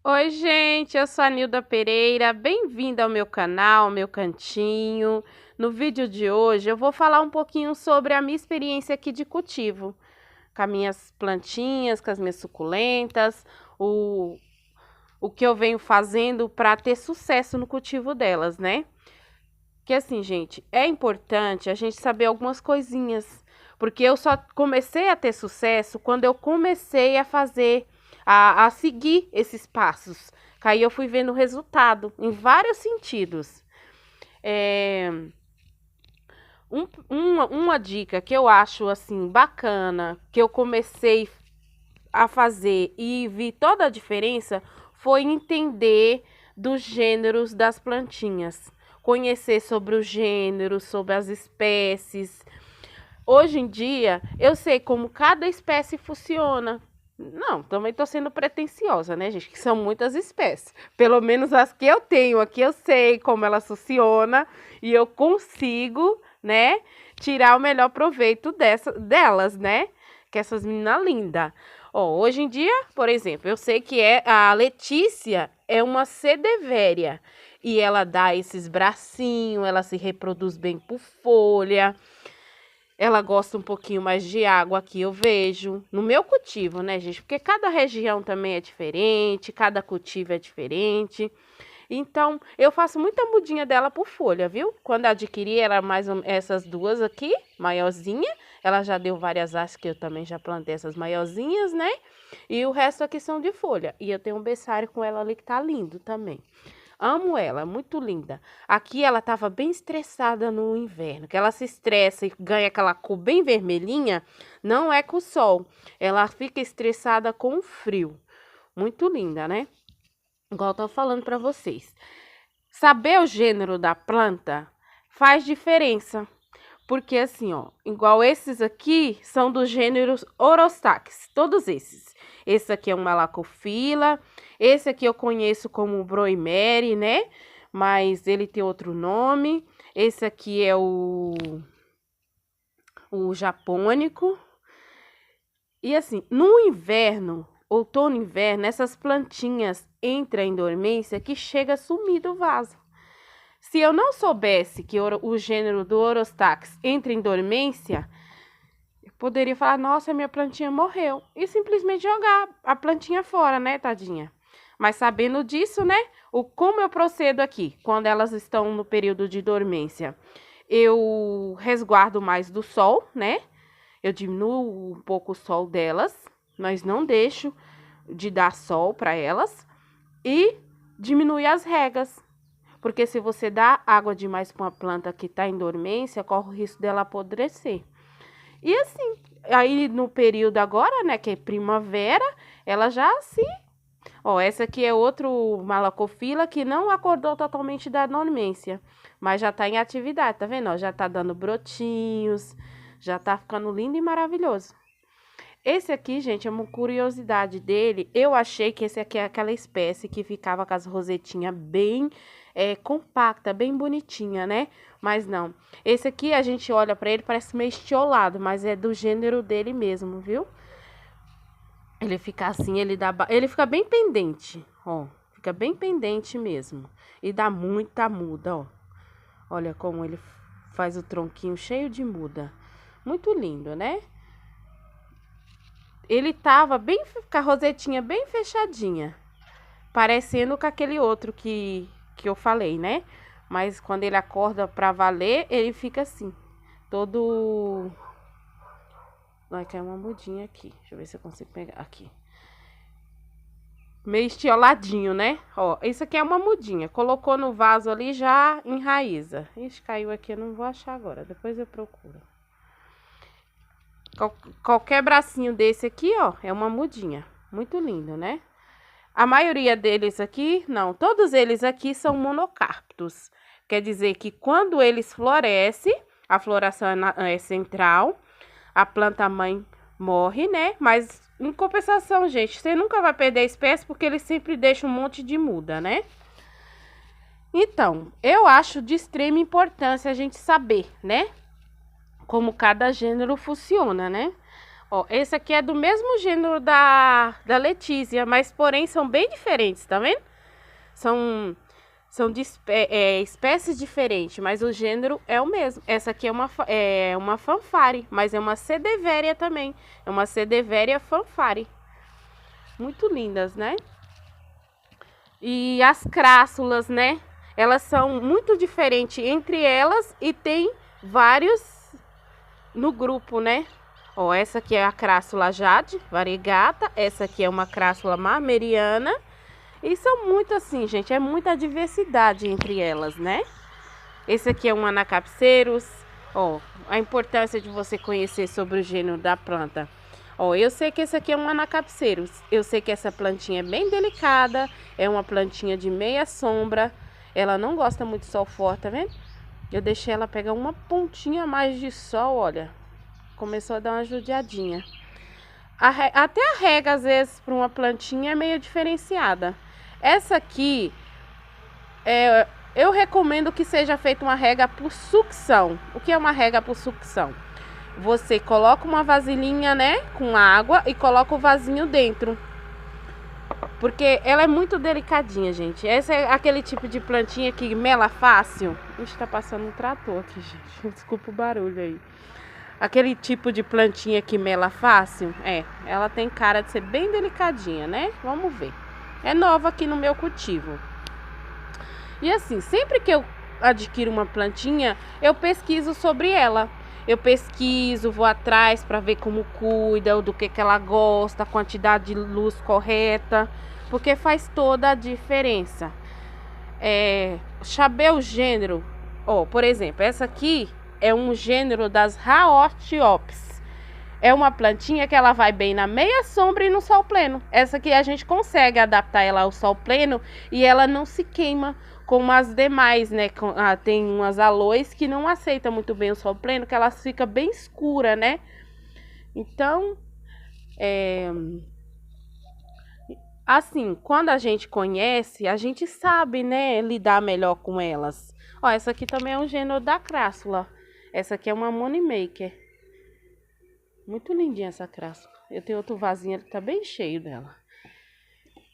Oi, gente, eu sou a Nilda Pereira, bem-vinda ao meu canal, meu cantinho. No vídeo de hoje eu vou falar um pouquinho sobre a minha experiência aqui de cultivo, com as minhas plantinhas, com as minhas suculentas, o que eu venho fazendo para ter sucesso no cultivo delas, né? Que assim, gente, é importante a gente saber algumas coisinhas, porque eu só comecei a ter sucesso quando eu comecei a fazer, a seguir esses passos. Que aí eu fui vendo o resultado em vários sentidos. É, uma dica que eu acho assim bacana, que eu comecei a fazer e vi toda a diferença, foi entender dos gêneros das plantinhas. Conhecer sobre os gêneros, sobre as espécies. Hoje em dia, eu sei como cada espécie funciona. Não, também estou sendo pretensiosa, né, gente? Que são muitas espécies. Pelo menos as que eu tenho aqui, eu sei como elas funcionam e eu consigo, né, tirar o melhor proveito delas, né? Que essas meninas lindas. Ó, hoje em dia, por exemplo, eu sei que a Letícia é uma sedevéria e ela dá esses bracinhos, ela se reproduz bem por folha. Ela gosta um pouquinho mais de água aqui, eu vejo. No meu cultivo, né, gente? Porque cada região também é diferente, cada cultivo é diferente. Então, eu faço muita mudinha dela por folha, viu? Quando eu adquiri, era mais essas duas aqui, maiorzinha. Ela já deu várias hastes, que eu também já plantei essas maiorzinhas, né? E o resto aqui são de folha. E eu tenho um berçário com ela ali que tá lindo também. Amo ela, muito linda. Aqui ela estava bem estressada no inverno, que ela se estressa e ganha aquela cor bem vermelhinha, não é com o sol. Ela fica estressada com o frio. Muito linda, né? Igual eu tô falando para vocês. Saber o gênero da planta faz diferença. Porque assim, ó, igual esses aqui são dos gêneros Orostax, todos esses. Esse aqui é um Malacophylla, esse aqui eu conheço como Broimeri, né? Mas ele tem outro nome. Esse aqui é o japônico. E assim, no inverno, outono e inverno, essas plantinhas entram em dormência que chega a sumir do vaso. Se eu não soubesse que o gênero do Orostax entra em dormência, eu poderia falar, nossa, minha plantinha morreu. E simplesmente jogar a plantinha fora, né, tadinha? Mas sabendo disso, né, como eu procedo aqui, quando elas estão no período de dormência? Eu resguardo mais do sol, né? Eu diminuo um pouco o sol delas, mas não deixo de dar sol para elas. E diminui as regas. Porque se você dá água demais para uma planta que está em dormência, corre o risco dela apodrecer. E assim, aí no período agora, né, que é primavera, ela já se... Ó, essa aqui é outro Malacophylla que não acordou totalmente da dormência, mas já está em atividade, tá vendo? Ó, já está dando brotinhos, já está ficando lindo e maravilhoso. Esse aqui, gente, é uma curiosidade dele. Eu achei que esse aqui é aquela espécie que ficava com as rosetinhas bem compacta, bem bonitinha, né? Mas não. Esse aqui, a gente olha pra ele, parece meio estiolado, mas é do gênero dele mesmo, viu? Ele fica assim, ele fica bem pendente, ó. Fica bem pendente mesmo. E dá muita muda, ó. Olha como ele faz o tronquinho cheio de muda. Muito lindo, né? Ele tava bem com a rosetinha bem fechadinha, parecendo com aquele outro que eu falei, né? Mas quando ele acorda pra valer, ele fica assim, todo... Vai cair uma mudinha aqui. Deixa eu ver se eu consigo pegar aqui. Meio estioladinho, né? Ó, isso aqui é uma mudinha. Colocou no vaso ali, já enraiza. Ixi, caiu aqui, eu não vou achar agora. Depois eu procuro. Qualquer bracinho desse aqui, ó, é uma mudinha. Muito lindo, né? A maioria deles aqui, não, todos eles aqui são monocárpicos. Quer dizer que quando eles florescem, a floração é central, a planta mãe morre, né? Mas em compensação, gente, você nunca vai perder a espécie porque eles sempre deixam um monte de muda, né? Então, eu acho de extrema importância a gente saber, né? Como cada gênero funciona, né? Ó, esse aqui é do mesmo gênero da Letícia, mas porém são bem diferentes, tá vendo? São de espécies diferentes, mas o gênero é o mesmo. Essa aqui é uma fanfare, mas é uma Sedevéria também. É uma Sedevéria fanfare. Muito lindas, né? E as crássulas, né? Elas são muito diferentes entre elas e tem vários no grupo, né? Ó, essa aqui é a crássula jade, variegata. Essa aqui é uma crássula marmeriana. E são muito assim, gente, é muita diversidade entre elas, né? Esse aqui é um Anacapseros. Ó, a importância de você conhecer sobre o gênero da planta. Ó, eu sei que esse aqui é um Anacapseros. Eu sei que essa plantinha é bem delicada, é uma plantinha de meia sombra. Ela não gosta muito de sol forte, tá vendo? Eu deixei ela pegar uma pontinha a mais de sol, olha. Começou a dar uma judiadinha. Até a rega, às vezes, para uma plantinha é meio diferenciada. Essa aqui, eu recomendo que seja feita uma rega por sucção. O que é uma rega por sucção? Você coloca uma vasilhinha, né, com água e coloca o vasinho dentro. Porque ela é muito delicadinha, gente. Essa é aquele tipo de plantinha que mela fácil. Ixi, tá passando um trator aqui, gente. Desculpa o barulho aí. Aquele tipo de plantinha que mela fácil, ela tem cara de ser bem delicadinha, né? Vamos ver. É nova aqui no meu cultivo. E assim, sempre que eu adquiro uma plantinha, eu pesquiso sobre ela. Eu pesquiso, vou atrás para ver como cuida, do que ela gosta, a quantidade de luz correta, porque faz toda a diferença. Saber o gênero, ó, por exemplo, essa aqui é um gênero das Raortiops. É uma plantinha que ela vai bem na meia sombra e no sol pleno. Essa aqui a gente consegue adaptar ela ao sol pleno e ela não se queima como as demais, né? Tem umas aloes que não aceitam muito bem o sol pleno, que elas ficam bem escuras, né? Então, assim, quando a gente conhece, a gente sabe, né, lidar melhor com elas. Ó, essa aqui também é um gênero da crássula. Essa aqui é uma Moneymaker. Muito lindinha essa crássula. Eu tenho outro vasinho, ele tá bem cheio dela.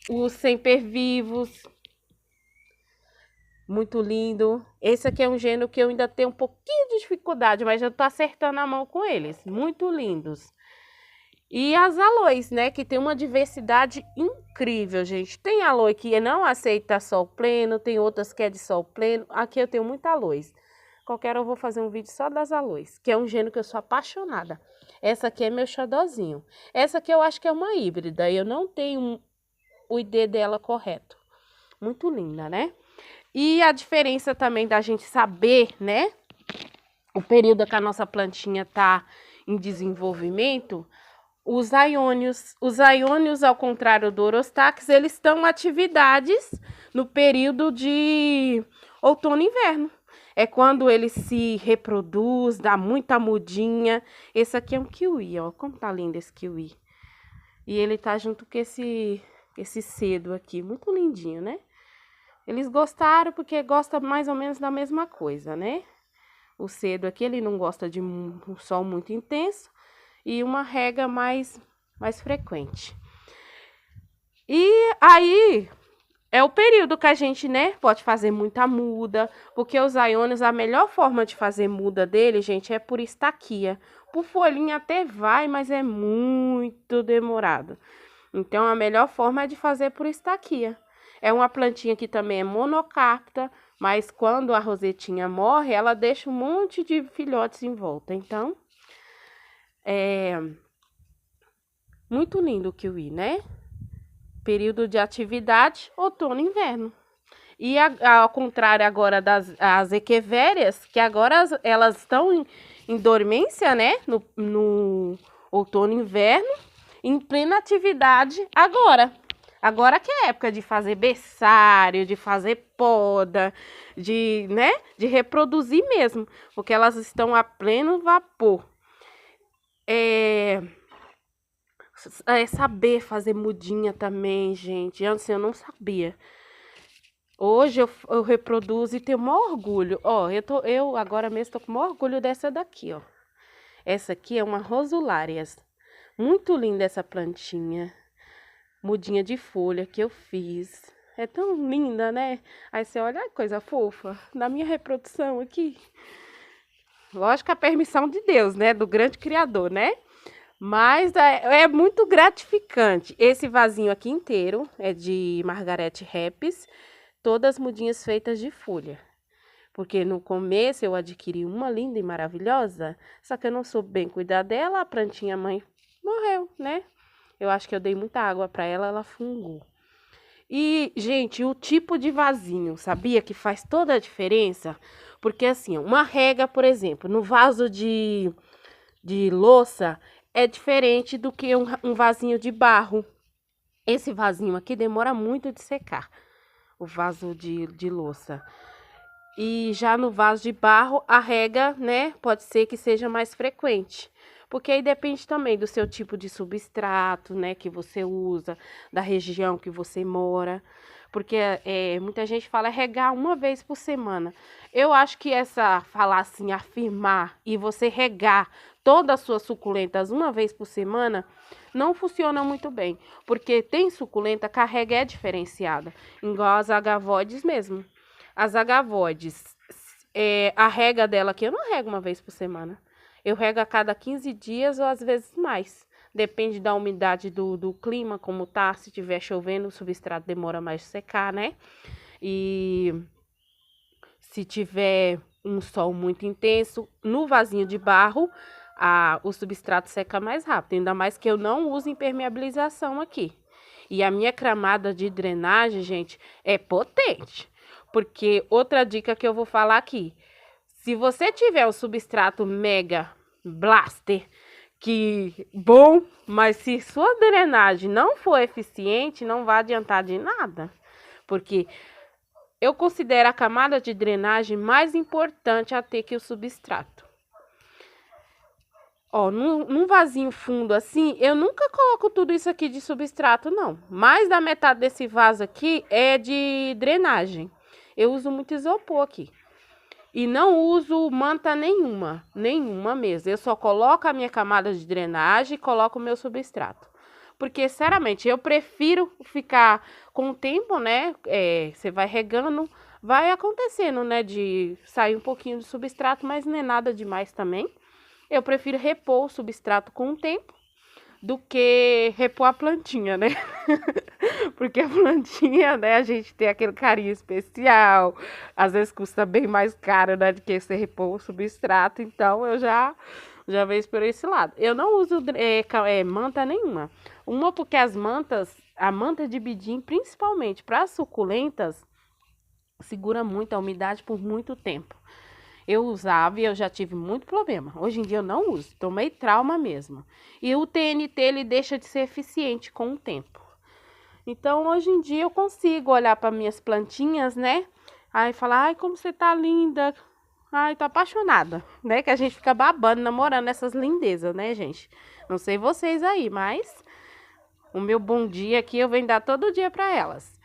Os sempervivos. Muito lindo. Esse aqui é um gênero que eu ainda tenho um pouquinho de dificuldade, mas eu tô acertando a mão com eles. Muito lindos. E as aloes, né, que tem uma diversidade incrível, gente. Tem aloe que não aceita sol pleno, tem outras que é de sol pleno. Aqui eu tenho muita aloes. Qualquer hora eu vou fazer um vídeo só das aloes, que é um gênero que eu sou apaixonada. Essa aqui é meu xodózinho. Essa aqui eu acho que é uma híbrida, eu não tenho o ID dela correto. Muito linda, né? E a diferença também da gente saber, né, o período que a nossa plantinha tá em desenvolvimento. Os aiônios, ao contrário do Orostax, eles estão em atividades no período de outono e inverno. É quando ele se reproduz, dá muita mudinha. Esse aqui é um kiwi, ó. Como tá lindo esse kiwi. E ele tá junto com esse cedo aqui. Muito lindinho, né? Eles gostaram porque gosta mais ou menos da mesma coisa, né? O cedo aqui, ele não gosta de um sol muito intenso. E uma rega mais frequente. E aí é o período que a gente, né, pode fazer muita muda, porque os aiônios, a melhor forma de fazer muda dele, gente, é por estaquia. Por folhinha até vai, mas é muito demorado. Então, a melhor forma é de fazer por estaquia. É uma plantinha que também é monocápita, mas quando a rosetinha morre, ela deixa um monte de filhotes em volta. Então, muito lindo o kiwi, né? Período de atividade, outono e inverno. E ao contrário agora das equevérias, que agora elas estão em dormência, né? No outono e inverno, em plena atividade agora. Agora que é época de fazer berçário, de fazer poda, de reproduzir mesmo, porque elas estão a pleno vapor. Saber fazer mudinha também, gente. Antes eu não sabia. Hoje eu reproduzo e tenho o maior orgulho. Ó, eu agora mesmo tô com o maior orgulho dessa daqui, ó. Essa aqui é uma Rosularias. Muito linda essa plantinha. Mudinha de folha que eu fiz. É tão linda, né? Aí você olha, ai, coisa fofa. Na minha reprodução aqui. Lógico, a permissão de Deus, né? Do grande Criador, né? Mas é muito gratificante. Esse vasinho aqui inteiro é de Margaret Rapes. Todas mudinhas feitas de folha. Porque no começo eu adquiri uma linda e maravilhosa, só que eu não soube bem cuidar dela, a plantinha mãe morreu, né? Eu acho que eu dei muita água para ela, ela fungou. E, gente, o tipo de vasinho, sabia que faz toda a diferença? Porque assim, uma rega, por exemplo, no vaso de louça é diferente do que um vasinho de barro. Esse vasinho aqui demora muito de secar, o vaso de louça. E já no vaso de barro, a rega, né, pode ser que seja mais frequente. Porque aí depende também do seu tipo de substrato, né, que você usa, da região que você mora. Porque muita gente fala regar uma vez por semana. Eu acho que falar assim, afirmar e você regar todas as suas suculentas uma vez por semana, não funciona muito bem. Porque tem suculenta que a rega é diferenciada, igual as agavoides mesmo. As agavoides, a rega dela aqui, eu não rego uma vez por semana. Eu rego a cada 15 dias ou às vezes mais. Depende da umidade do clima, como tá. Se tiver chovendo, o substrato demora mais de secar, né? E se tiver um sol muito intenso, no vasinho de barro, o substrato seca mais rápido. Ainda mais que eu não uso impermeabilização aqui. E a minha camada de drenagem, gente, é potente. Porque outra dica que eu vou falar aqui, se você tiver um substrato mega blaster, que bom, mas se sua drenagem não for eficiente, não vai adiantar de nada. Porque eu considero a camada de drenagem mais importante a ter que o substrato. Ó, num vasinho fundo assim, eu nunca coloco tudo isso aqui de substrato, não. Mais da metade desse vaso aqui é de drenagem. Eu uso muito isopor aqui. E não uso manta nenhuma mesmo. Eu só coloco a minha camada de drenagem e coloco o meu substrato. Porque, sinceramente, eu prefiro ficar com o tempo, né? Você vai regando, vai acontecendo, né? De sair um pouquinho de substrato, mas não é nada demais também. Eu prefiro repor o substrato com o tempo do que repor a plantinha, né? Porque a plantinha, né, a gente tem aquele carinho especial, às vezes custa bem mais caro, né, do que você repor o substrato, então eu já vejo por esse lado. Eu não uso manta nenhuma. Uma porque a manta de bidim, principalmente para suculentas, segura muito a umidade por muito tempo. Eu usava e eu já tive muito problema. Hoje em dia eu não uso, tomei trauma mesmo. E o TNT, ele deixa de ser eficiente com o tempo. Então, hoje em dia eu consigo olhar para minhas plantinhas, né? Aí falar, ai, como você tá linda. Ai, tô apaixonada, né? Que a gente fica babando, namorando essas lindezas, né, gente? Não sei vocês aí, mas o meu bom dia aqui eu venho dar todo dia para elas.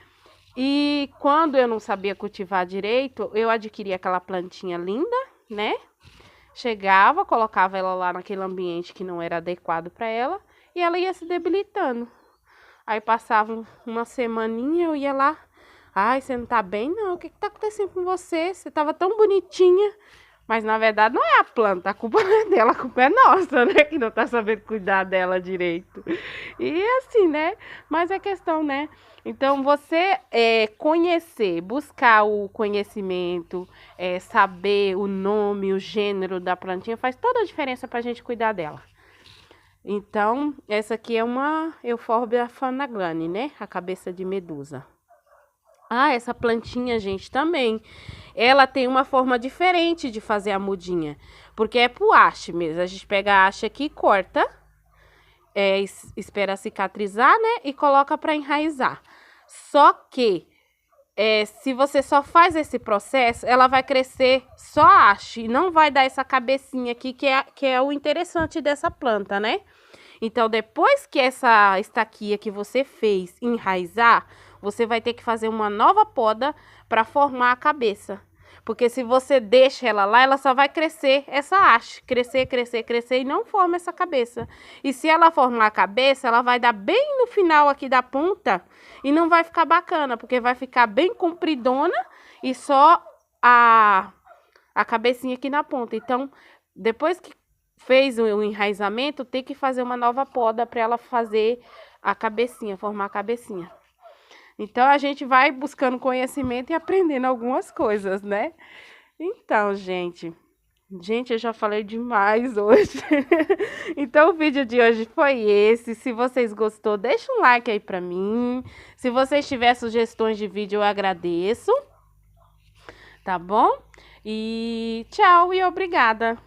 E quando eu não sabia cultivar direito, eu adquiri aquela plantinha linda, né? Chegava, colocava ela lá naquele ambiente que não era adequado para ela e ela ia se debilitando. Aí passava uma semaninha, eu ia lá. Ai, você não tá bem, não? O que tá acontecendo com você? Você tava tão bonitinha. Mas, na verdade, não é a planta, a culpa não é dela, a culpa é nossa, né? Que não tá sabendo cuidar dela direito. E assim, né? Mas é questão, né? Então, você conhecer, buscar o conhecimento, saber o nome, o gênero da plantinha, faz toda a diferença pra gente cuidar dela. Então, essa aqui é uma Euphorbia fanaglani, né? A cabeça de medusa. Ah, essa plantinha, gente, também. Ela tem uma forma diferente de fazer a mudinha. Porque é pro haste mesmo. A gente pega a haste aqui, corta. Espera cicatrizar, né? E coloca para enraizar. Só que, se você só faz esse processo, ela vai crescer só a haste. E não vai dar essa cabecinha aqui, que é o interessante dessa planta, né? Então, depois que essa estaquia que você fez enraizar, você vai ter que fazer uma nova poda para formar a cabeça. Porque se você deixa ela lá, ela só vai crescer essa haste. Crescer, crescer, crescer e não forma essa cabeça. E se ela formar a cabeça, ela vai dar bem no final aqui da ponta e não vai ficar bacana, porque vai ficar bem compridona e só a cabecinha aqui na ponta. Então, depois que fez o enraizamento, tem que fazer uma nova poda para ela fazer a cabecinha, formar a cabecinha. Então, a gente vai buscando conhecimento e aprendendo algumas coisas, né? Então, gente, eu já falei demais hoje. Então, o vídeo de hoje foi esse. Se vocês gostou, deixa um like aí pra mim. Se vocês tiverem sugestões de vídeo, eu agradeço. Tá bom? E tchau e obrigada.